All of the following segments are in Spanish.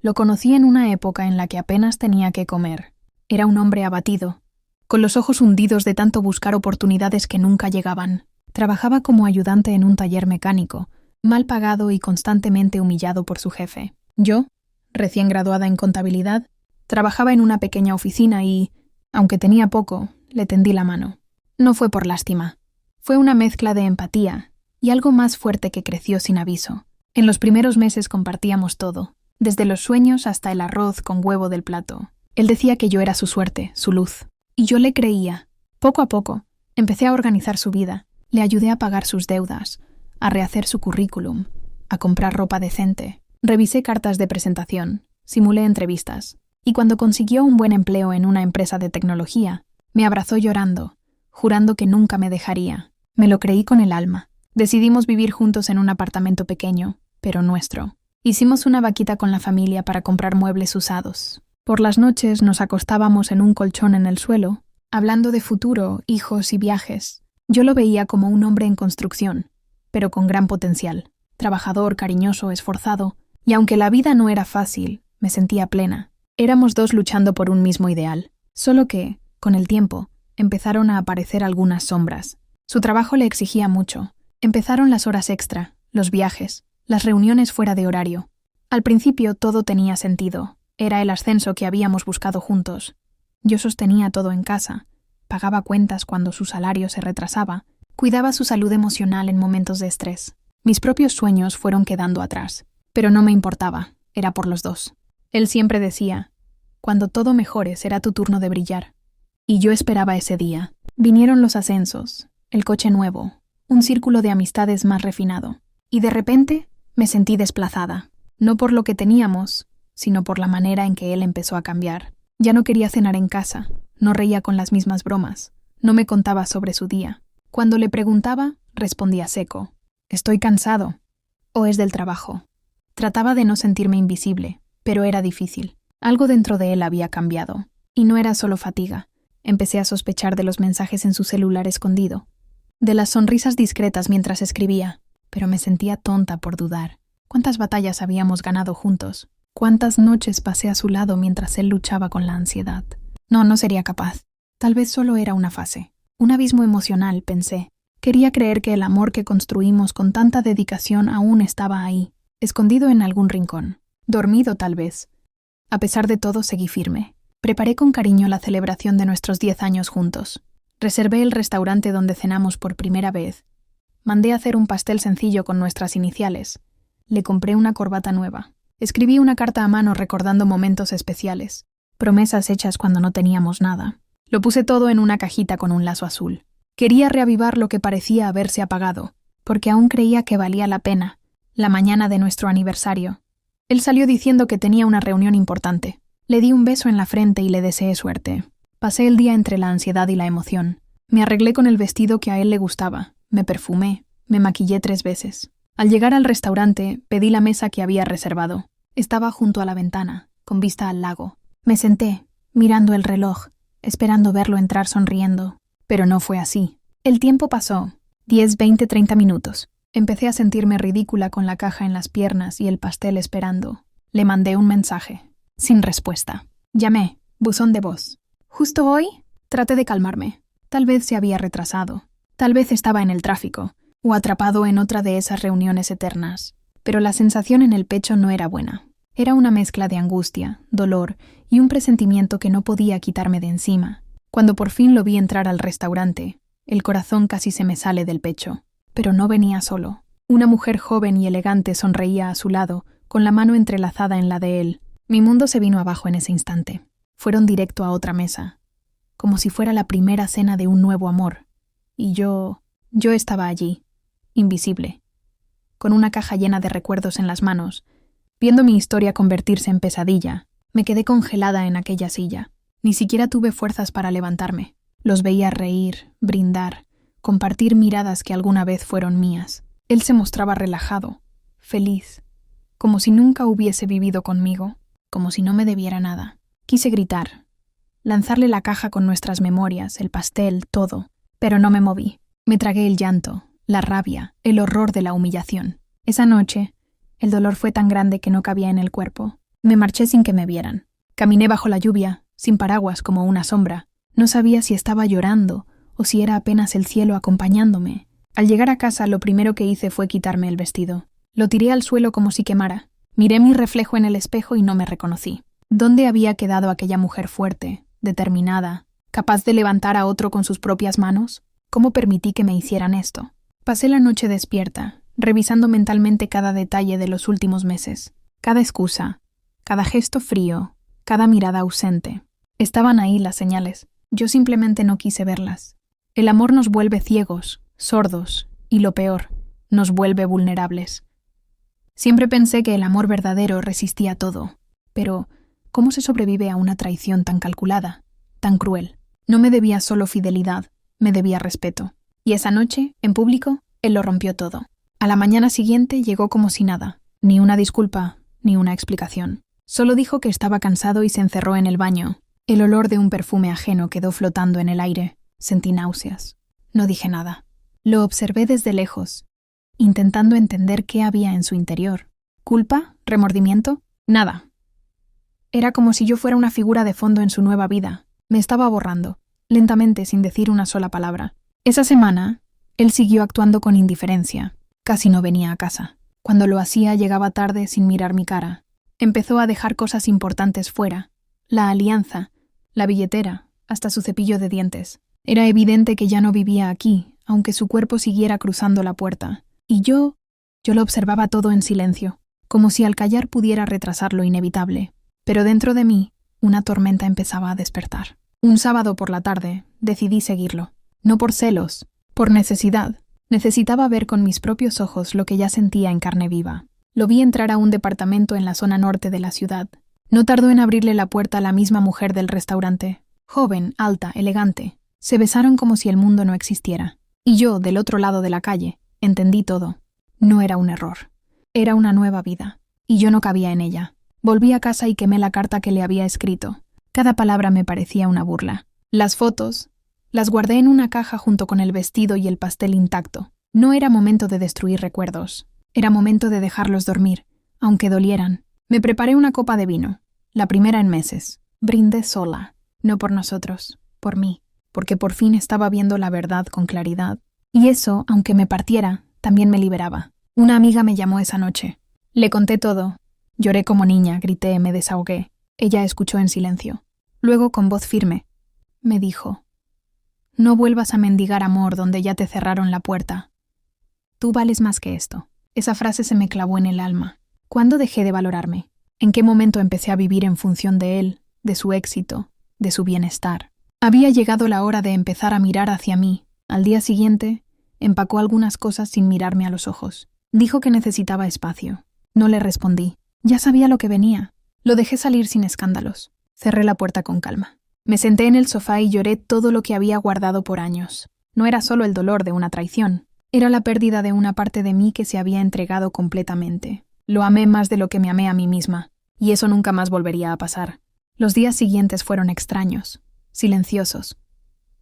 Lo conocí en una época en la que apenas tenía que comer. Era un hombre abatido, con los ojos hundidos de tanto buscar oportunidades que nunca llegaban. Trabajaba como ayudante en un taller mecánico, mal pagado y constantemente humillado por su jefe. Yo, recién graduada en contabilidad, trabajaba en una pequeña oficina y, aunque tenía poco, le tendí la mano. No fue por lástima. Fue una mezcla de empatía y algo más fuerte que creció sin aviso. En los primeros meses compartíamos todo, desde los sueños hasta el arroz con huevo del plato. Él decía que yo era su suerte, su luz. Y yo le creía. Poco a poco, empecé a organizar su vida. Le ayudé a pagar sus deudas, a rehacer su currículum, a comprar ropa decente. Revisé cartas de presentación, simulé entrevistas. Y cuando consiguió un buen empleo en una empresa de tecnología, me abrazó llorando, jurando que nunca me dejaría. Me lo creí con el alma. Decidimos vivir juntos en un apartamento pequeño, pero nuestro. Hicimos una vaquita con la familia para comprar muebles usados. Por las noches nos acostábamos en un colchón en el suelo, hablando de futuro, hijos y viajes. Yo lo veía como un hombre en construcción, pero con gran potencial. Trabajador, cariñoso, esforzado. Y aunque la vida no era fácil, me sentía plena. Éramos dos luchando por un mismo ideal. Solo que, con el tiempo, empezaron a aparecer algunas sombras. Su trabajo le exigía mucho. Empezaron las horas extra, los viajes, las reuniones fuera de horario. Al principio todo tenía sentido. Era el ascenso que habíamos buscado juntos. Yo sostenía todo en casa, pagaba cuentas cuando su salario se retrasaba, cuidaba su salud emocional en momentos de estrés. Mis propios sueños fueron quedando atrás, pero no me importaba, era por los dos. Él siempre decía, cuando todo mejore será tu turno de brillar. Y yo esperaba ese día. Vinieron los ascensos, el coche nuevo, un círculo de amistades más refinado. Y de repente me sentí desplazada, no por lo que teníamos, sino por la manera en que él empezó a cambiar. Ya no quería cenar en casa, no reía con las mismas bromas, no me contaba sobre su día. Cuando le preguntaba, respondía seco. Estoy cansado. O es del trabajo. Trataba de no sentirme invisible, pero era difícil. Algo dentro de él había cambiado. Y no era solo fatiga. Empecé a sospechar de los mensajes en su celular escondido, de las sonrisas discretas mientras escribía, pero me sentía tonta por dudar. ¿Cuántas batallas habíamos ganado juntos? ¿Cuántas noches pasé a su lado mientras él luchaba con la ansiedad? No sería capaz. Tal vez solo era una fase. Un abismo emocional, pensé. Quería creer que el amor que construimos con tanta dedicación aún estaba ahí, escondido en algún rincón. Dormido, tal vez. A pesar de todo, seguí firme. Preparé con cariño la celebración de nuestros 10 años juntos. Reservé el restaurante donde cenamos por primera vez. Mandé hacer un pastel sencillo con nuestras iniciales. Le compré una corbata nueva. Escribí una carta a mano recordando momentos especiales, promesas hechas cuando no teníamos nada. Lo puse todo en una cajita con un lazo azul. Quería reavivar lo que parecía haberse apagado, porque aún creía que valía la pena, la mañana de nuestro aniversario. Él salió diciendo que tenía una reunión importante. Le di un beso en la frente y le deseé suerte. Pasé el día entre la ansiedad y la emoción. Me arreglé con el vestido que a él le gustaba, me perfumé, me maquillé 3 veces. Al llegar al restaurante, pedí la mesa que había reservado. Estaba junto a la ventana, con vista al lago. Me senté, mirando el reloj, esperando verlo entrar sonriendo. Pero no fue así. El tiempo pasó. 10, 20, 30 minutos. Empecé a sentirme ridícula con la caja en las piernas y el pastel esperando. Le mandé un mensaje. Sin respuesta. Llamé. Buzón de voz. ¿Justo hoy? Traté de calmarme. Tal vez se había retrasado. Tal vez estaba en el tráfico. O atrapado en otra de esas reuniones eternas. Pero la sensación en el pecho no era buena. Era una mezcla de angustia, dolor y un presentimiento que no podía quitarme de encima. Cuando por fin lo vi entrar al restaurante, el corazón casi se me sale del pecho. Pero no venía solo. Una mujer joven y elegante sonreía a su lado, con la mano entrelazada en la de él. Mi mundo se vino abajo en ese instante. Fueron directo a otra mesa, como si fuera la primera cena de un nuevo amor. Y yo estaba allí, invisible, con una caja llena de recuerdos en las manos. Viendo mi historia convertirse en pesadilla, me quedé congelada en aquella silla. Ni siquiera tuve fuerzas para levantarme. Los veía reír, brindar, compartir miradas que alguna vez fueron mías. Él se mostraba relajado, feliz, como si nunca hubiese vivido conmigo, como si no me debiera nada. Quise gritar, lanzarle la caja con nuestras memorias, el pastel, todo, pero no me moví. Me tragué el llanto, la rabia, el horror de la humillación. Esa noche, el dolor fue tan grande que no cabía en el cuerpo. Me marché sin que me vieran. Caminé bajo la lluvia, sin paraguas, como una sombra. No sabía si estaba llorando o si era apenas el cielo acompañándome. Al llegar a casa, lo primero que hice fue quitarme el vestido. Lo tiré al suelo como si quemara. Miré mi reflejo en el espejo y no me reconocí. ¿Dónde había quedado aquella mujer fuerte, determinada, capaz de levantar a otro con sus propias manos? ¿Cómo permití que me hicieran esto? Pasé la noche despierta, revisando mentalmente cada detalle de los últimos meses. Cada excusa, cada gesto frío, cada mirada ausente. Estaban ahí las señales. Yo simplemente no quise verlas. El amor nos vuelve ciegos, sordos y, lo peor, nos vuelve vulnerables. Siempre pensé que el amor verdadero resistía todo. Pero, ¿cómo se sobrevive a una traición tan calculada, tan cruel? No me debía solo fidelidad, me debía respeto. Y esa noche, en público, él lo rompió todo. A la mañana siguiente llegó como si nada. Ni una disculpa, ni una explicación. Solo dijo que estaba cansado y se encerró en el baño. El olor de un perfume ajeno quedó flotando en el aire. Sentí náuseas. No dije nada. Lo observé desde lejos, intentando entender qué había en su interior. ¿Culpa? ¿Remordimiento? Nada. Era como si yo fuera una figura de fondo en su nueva vida. Me estaba borrando, lentamente, sin decir una sola palabra. Esa semana, él siguió actuando con indiferencia. Casi no venía a casa. Cuando lo hacía, llegaba tarde sin mirar mi cara. Empezó a dejar cosas importantes fuera. La alianza, la billetera, hasta su cepillo de dientes. Era evidente que ya no vivía aquí, aunque su cuerpo siguiera cruzando la puerta. Y yo lo observaba todo en silencio, como si al callar pudiera retrasar lo inevitable. Pero dentro de mí, una tormenta empezaba a despertar. Un sábado por la tarde, decidí seguirlo. No por celos, por necesidad. Necesitaba ver con mis propios ojos lo que ya sentía en carne viva. Lo vi entrar a un departamento en la zona norte de la ciudad. No tardó en abrirle la puerta a la misma mujer del restaurante. Joven, alta, elegante. Se besaron como si el mundo no existiera. Y yo, del otro lado de la calle, entendí todo. No era un error. Era una nueva vida. Y yo no cabía en ella. Volví a casa y quemé la carta que le había escrito. Cada palabra me parecía una burla. Las fotos las guardé en una caja junto con el vestido y el pastel intacto. No era momento de destruir recuerdos. Era momento de dejarlos dormir, aunque dolieran. Me preparé una copa de vino, la primera en meses. Brindé sola, no por nosotros, por mí, porque por fin estaba viendo la verdad con claridad. Y eso, aunque me partiera, también me liberaba. Una amiga me llamó esa noche. Le conté todo. Lloré como niña, grité, me desahogué. Ella escuchó en silencio. Luego, con voz firme, me dijo: «No vuelvas a mendigar amor donde ya te cerraron la puerta. Tú vales más que esto». Esa frase se me clavó en el alma. ¿Cuándo dejé de valorarme? ¿En qué momento empecé a vivir en función de él, de su éxito, de su bienestar? Había llegado la hora de empezar a mirar hacia mí. Al día siguiente, empacó algunas cosas sin mirarme a los ojos. Dijo que necesitaba espacio. No le respondí. Ya sabía lo que venía. Lo dejé salir sin escándalos. Cerré la puerta con calma. Me senté en el sofá y lloré todo lo que había guardado por años. No era solo el dolor de una traición. Era la pérdida de una parte de mí que se había entregado completamente. Lo amé más de lo que me amé a mí misma. Y eso nunca más volvería a pasar. Los días siguientes fueron extraños, silenciosos.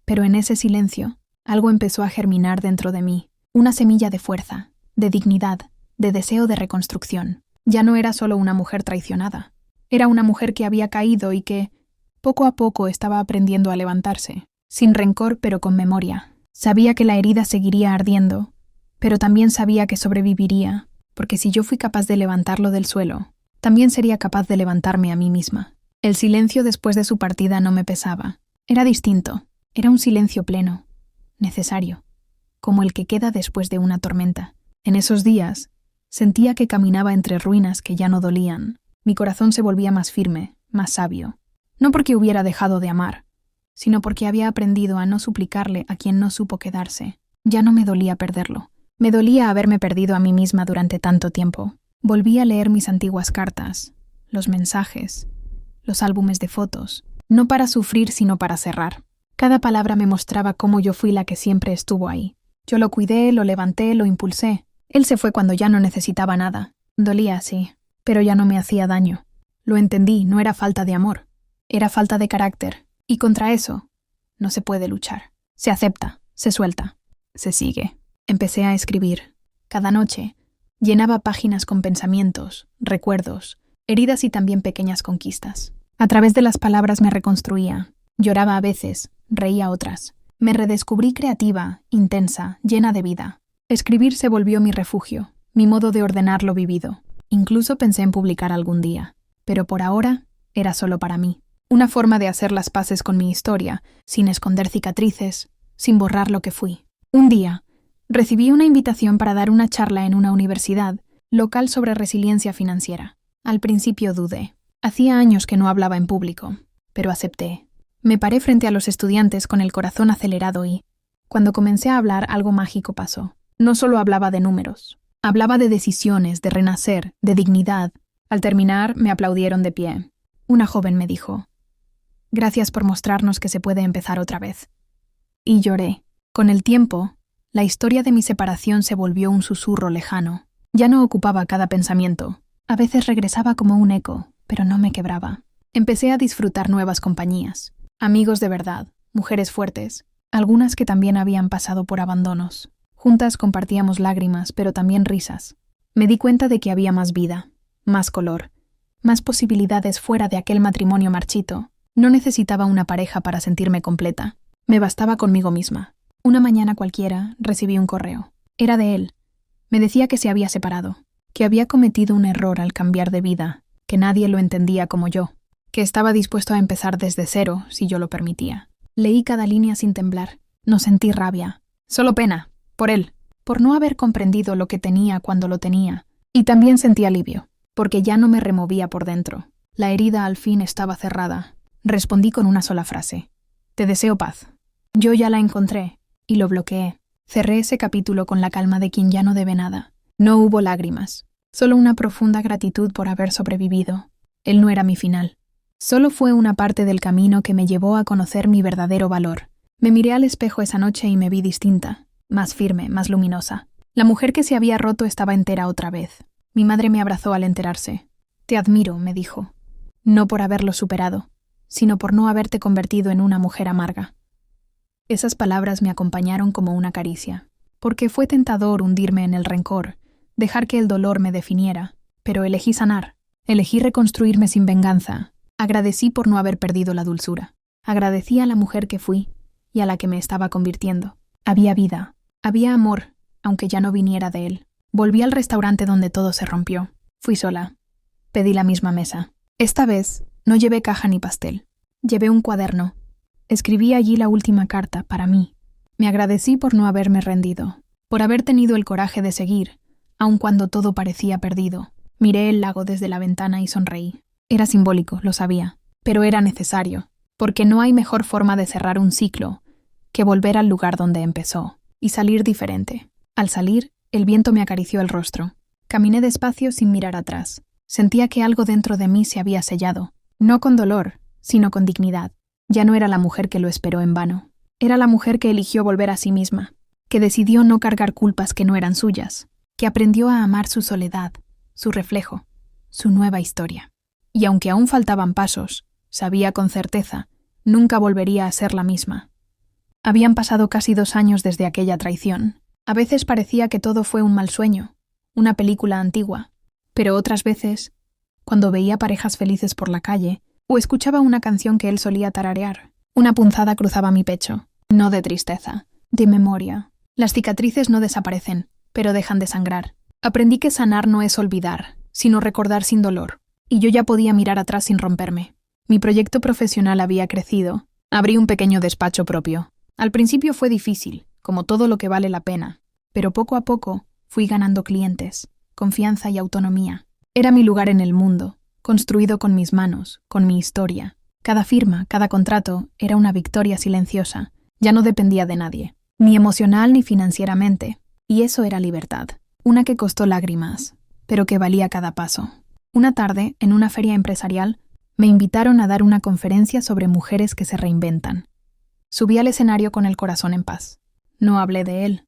Pero en ese silencio, algo empezó a germinar dentro de mí. Una semilla de fuerza, de dignidad, de deseo de reconstrucción. Ya no era solo una mujer traicionada. Era una mujer que había caído y que, poco a poco, estaba aprendiendo a levantarse. Sin rencor, pero con memoria. Sabía que la herida seguiría ardiendo, pero también sabía que sobreviviría, porque si yo fui capaz de levantarlo del suelo, también sería capaz de levantarme a mí misma. El silencio después de su partida no me pesaba. Era distinto. Era un silencio pleno, necesario, como el que queda después de una tormenta. En esos días, sentía que caminaba entre ruinas que ya no dolían. Mi corazón se volvía más firme, más sabio. No porque hubiera dejado de amar, sino porque había aprendido a no suplicarle a quien no supo quedarse. Ya no me dolía perderlo. Me dolía haberme perdido a mí misma durante tanto tiempo. Volví a leer mis antiguas cartas, los mensajes, los álbumes de fotos, no para sufrir sino para cerrar. Cada palabra me mostraba cómo yo fui la que siempre estuvo ahí. Yo lo cuidé, lo levanté, lo impulsé. Él se fue cuando ya no necesitaba nada. Dolía, sí, pero ya no me hacía daño. Lo entendí, no era falta de amor. Era falta de carácter. Y contra eso no se puede luchar. Se acepta, se suelta, se sigue. Empecé a escribir. Cada noche llenaba páginas con pensamientos, recuerdos, heridas y también pequeñas conquistas. A través de las palabras me reconstruía. Lloraba a veces, reía otras. Me redescubrí creativa, intensa, llena de vida. Escribir se volvió mi refugio, mi modo de ordenar lo vivido. Incluso pensé en publicar algún día, pero por ahora era solo para mí. Una forma de hacer las paces con mi historia, sin esconder cicatrices, sin borrar lo que fui. Un día, recibí una invitación para dar una charla en una universidad local sobre resiliencia financiera. Al principio dudé. Hacía años que no hablaba en público, pero acepté. Me paré frente a los estudiantes con el corazón acelerado y, cuando comencé a hablar, algo mágico pasó. No solo hablaba de números, hablaba de decisiones, de renacer, de dignidad. Al terminar, me aplaudieron de pie. Una joven me dijo: «Gracias por mostrarnos que se puede empezar otra vez». Y lloré. Con el tiempo, la historia de mi separación se volvió un susurro lejano. Ya no ocupaba cada pensamiento. A veces regresaba como un eco, pero no me quebraba. Empecé a disfrutar nuevas compañías. Amigos de verdad, mujeres fuertes, algunas que también habían pasado por abandonos. Juntas compartíamos lágrimas, pero también risas. Me di cuenta de que había más vida, más color, más posibilidades fuera de aquel matrimonio marchito. No necesitaba una pareja para sentirme completa. Me bastaba conmigo misma. Una mañana cualquiera recibí un correo. Era de él. Me decía que se había separado, que había cometido un error al cambiar de vida, que nadie lo entendía como yo, que estaba dispuesto a empezar desde cero si yo lo permitía. Leí cada línea sin temblar. No sentí rabia, solo pena, por él, por no haber comprendido lo que tenía cuando lo tenía. Y también sentí alivio, porque ya no me removía por dentro. La herida al fin estaba cerrada. Respondí con una sola frase: «Te deseo paz». Yo ya la encontré, y lo bloqueé. Cerré ese capítulo con la calma de quien ya no debe nada. No hubo lágrimas, solo una profunda gratitud por haber sobrevivido. Él no era mi final. Solo fue una parte del camino que me llevó a conocer mi verdadero valor. Me miré al espejo esa noche y me vi distinta, más firme, más luminosa. La mujer que se había roto estaba entera otra vez. Mi madre me abrazó al enterarse. «Te admiro», me dijo. «No por haberlo superado, sino por no haberte convertido en una mujer amarga». Esas palabras me acompañaron como una caricia, porque fue tentador hundirme en el rencor, dejar que el dolor me definiera, pero elegí sanar, elegí reconstruirme sin venganza. Agradecí por no haber perdido la dulzura. Agradecí a la mujer que fui y a la que me estaba convirtiendo. Había vida, había amor, aunque ya no viniera de él. Volví al restaurante donde todo se rompió. Fui sola. Pedí la misma mesa. Esta vez no llevé caja ni pastel. Llevé un cuaderno. Escribí allí la última carta para mí. Me agradecí por no haberme rendido, por haber tenido el coraje de seguir, aun cuando todo parecía perdido. Miré el lago desde la ventana y sonreí. Era simbólico, lo sabía, pero era necesario, porque no hay mejor forma de cerrar un ciclo que volver al lugar donde empezó y salir diferente. Al salir, el viento me acarició el rostro. Caminé despacio sin mirar atrás. Sentía que algo dentro de mí se había sellado, no con dolor, sino con dignidad. Ya no era la mujer que lo esperó en vano. Era la mujer que eligió volver a sí misma, que decidió no cargar culpas que no eran suyas, que aprendió a amar su soledad, su reflejo, su nueva historia. Y aunque aún faltaban pasos, sabía con certeza, nunca volvería a ser la misma. Habían pasado casi 2 años desde aquella traición. A veces parecía que todo fue un mal sueño, una película antigua, pero otras veces, cuando veía parejas felices por la calle, o escuchaba una canción que él solía tararear, una punzada cruzaba mi pecho, no de tristeza, de memoria. Las cicatrices no desaparecen, pero dejan de sangrar. Aprendí que sanar no es olvidar, sino recordar sin dolor, y yo ya podía mirar atrás sin romperme. Mi proyecto profesional había crecido. Abrí un pequeño despacho propio. Al principio fue difícil, como todo lo que vale la pena, pero poco a poco fui ganando clientes, confianza y autonomía. Era mi lugar en el mundo, construido con mis manos, con mi historia. Cada firma, cada contrato, era una victoria silenciosa. Ya no dependía de nadie, ni emocional ni financieramente. Y eso era libertad. Una que costó lágrimas, pero que valía cada paso. Una tarde, en una feria empresarial, me invitaron a dar una conferencia sobre mujeres que se reinventan. Subí al escenario con el corazón en paz. No hablé de él.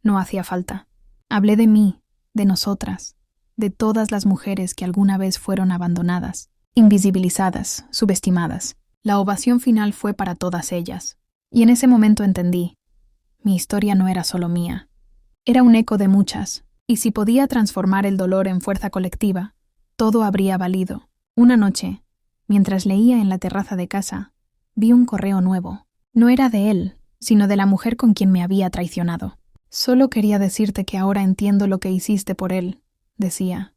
No hacía falta. Hablé de mí, de nosotras, de todas las mujeres que alguna vez fueron abandonadas, invisibilizadas, subestimadas. La ovación final fue para todas ellas. Y en ese momento entendí, mi historia no era solo mía. Era un eco de muchas, y si podía transformar el dolor en fuerza colectiva, todo habría valido. Una noche, mientras leía en la terraza de casa, vi un correo nuevo. No era de él, sino de la mujer con quien me había traicionado. Solo quería decirte que ahora entiendo lo que hiciste por él, decía.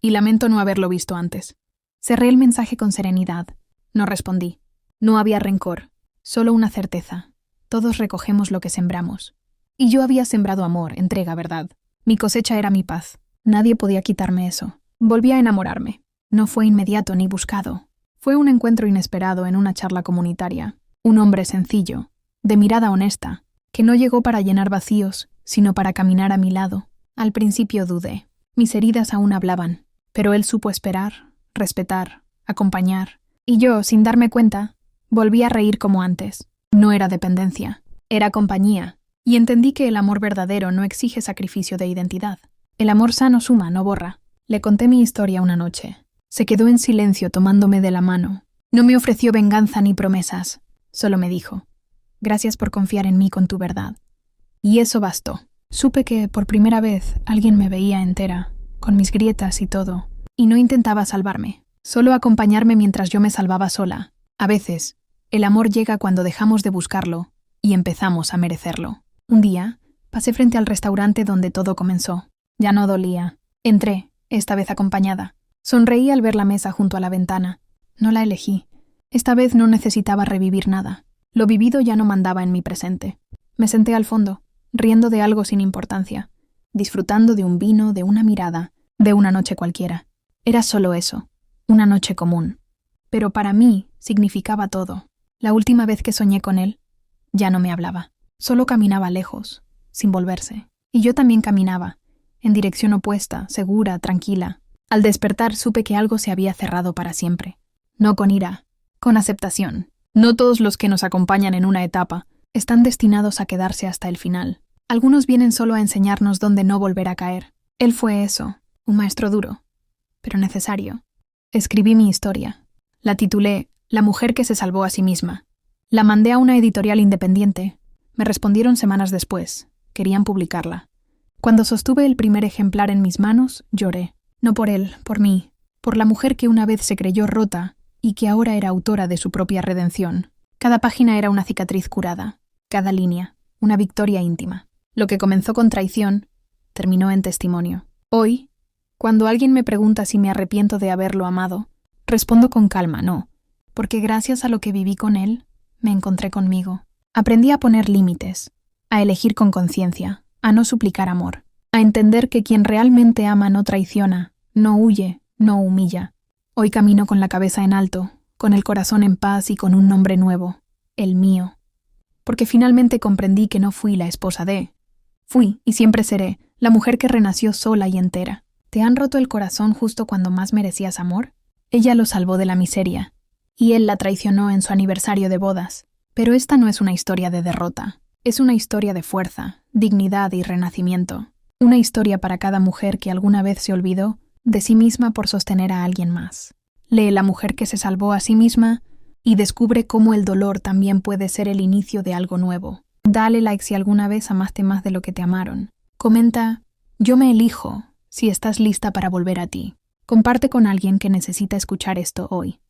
Y lamento no haberlo visto antes. Cerré el mensaje con serenidad. No respondí. No había rencor, solo una certeza. Todos recogemos lo que sembramos. Y yo había sembrado amor, entrega, verdad. Mi cosecha era mi paz. Nadie podía quitarme eso. Volví a enamorarme. No fue inmediato ni buscado. Fue un encuentro inesperado en una charla comunitaria. Un hombre sencillo, de mirada honesta, que no llegó para llenar vacíos, sino para caminar a mi lado. Al principio dudé. Mis heridas aún hablaban, pero él supo esperar, respetar, acompañar. Y yo, sin darme cuenta, volví a reír como antes. No era dependencia, era compañía. Y entendí que el amor verdadero no exige sacrificio de identidad. El amor sano suma, no borra. Le conté mi historia una noche. Se quedó en silencio tomándome de la mano. No me ofreció venganza ni promesas. Solo me dijo, gracias por confiar en mí con tu verdad. Y eso bastó. Supe que, por primera vez, alguien me veía entera, con mis grietas y todo. Y no intentaba salvarme, solo acompañarme mientras yo me salvaba sola. A veces, el amor llega cuando dejamos de buscarlo y empezamos a merecerlo. Un día, pasé frente al restaurante donde todo comenzó. Ya no dolía. Entré, esta vez acompañada. Sonreí al ver la mesa junto a la ventana. No la elegí. Esta vez no necesitaba revivir nada. Lo vivido ya no mandaba en mi presente. Me senté al fondo, riendo de algo sin importancia, disfrutando de un vino, de una mirada, de una noche cualquiera. Era solo eso, una noche común. Pero para mí significaba todo. La última vez que soñé con él, ya no me hablaba. Solo caminaba lejos, sin volverse. Y yo también caminaba, en dirección opuesta, segura, tranquila. Al despertar supe que algo se había cerrado para siempre. No con ira, con aceptación. No todos los que nos acompañan en una etapa están destinados a quedarse hasta el final. Algunos vienen solo a enseñarnos dónde no volver a caer. Él fue eso, un maestro duro, pero necesario. Escribí mi historia. La titulé La mujer que se salvó a sí misma. La mandé a una editorial independiente. Me respondieron semanas después. Querían publicarla. Cuando sostuve el primer ejemplar en mis manos, lloré. No por él, por mí, por la mujer que una vez se creyó rota y que ahora era autora de su propia redención. Cada página era una cicatriz curada, cada línea, una victoria íntima. Lo que comenzó con traición, terminó en testimonio. Hoy, cuando alguien me pregunta si me arrepiento de haberlo amado, respondo con calma, no, porque gracias a lo que viví con él, me encontré conmigo. Aprendí a poner límites, a elegir con conciencia, a no suplicar amor, a entender que quien realmente ama no traiciona, no huye, no humilla. Hoy camino con la cabeza en alto, con el corazón en paz y con un nombre nuevo, el mío. Porque finalmente comprendí que no fui la esposa de. Fui, y siempre seré, la mujer que renació sola y entera. ¿Te han roto el corazón justo cuando más merecías amor? Ella lo salvó de la miseria, y él la traicionó en su aniversario de bodas. Pero esta no es una historia de derrota, es una historia de fuerza, dignidad y renacimiento. Una historia para cada mujer que alguna vez se olvidó de sí misma por sostener a alguien más. Lee La mujer que se salvó a sí misma y descubre cómo el dolor también puede ser el inicio de algo nuevo. Dale like si alguna vez amaste más de lo que te amaron. Comenta, yo me elijo, si estás lista para volver a ti. Comparte con alguien que necesita escuchar esto hoy.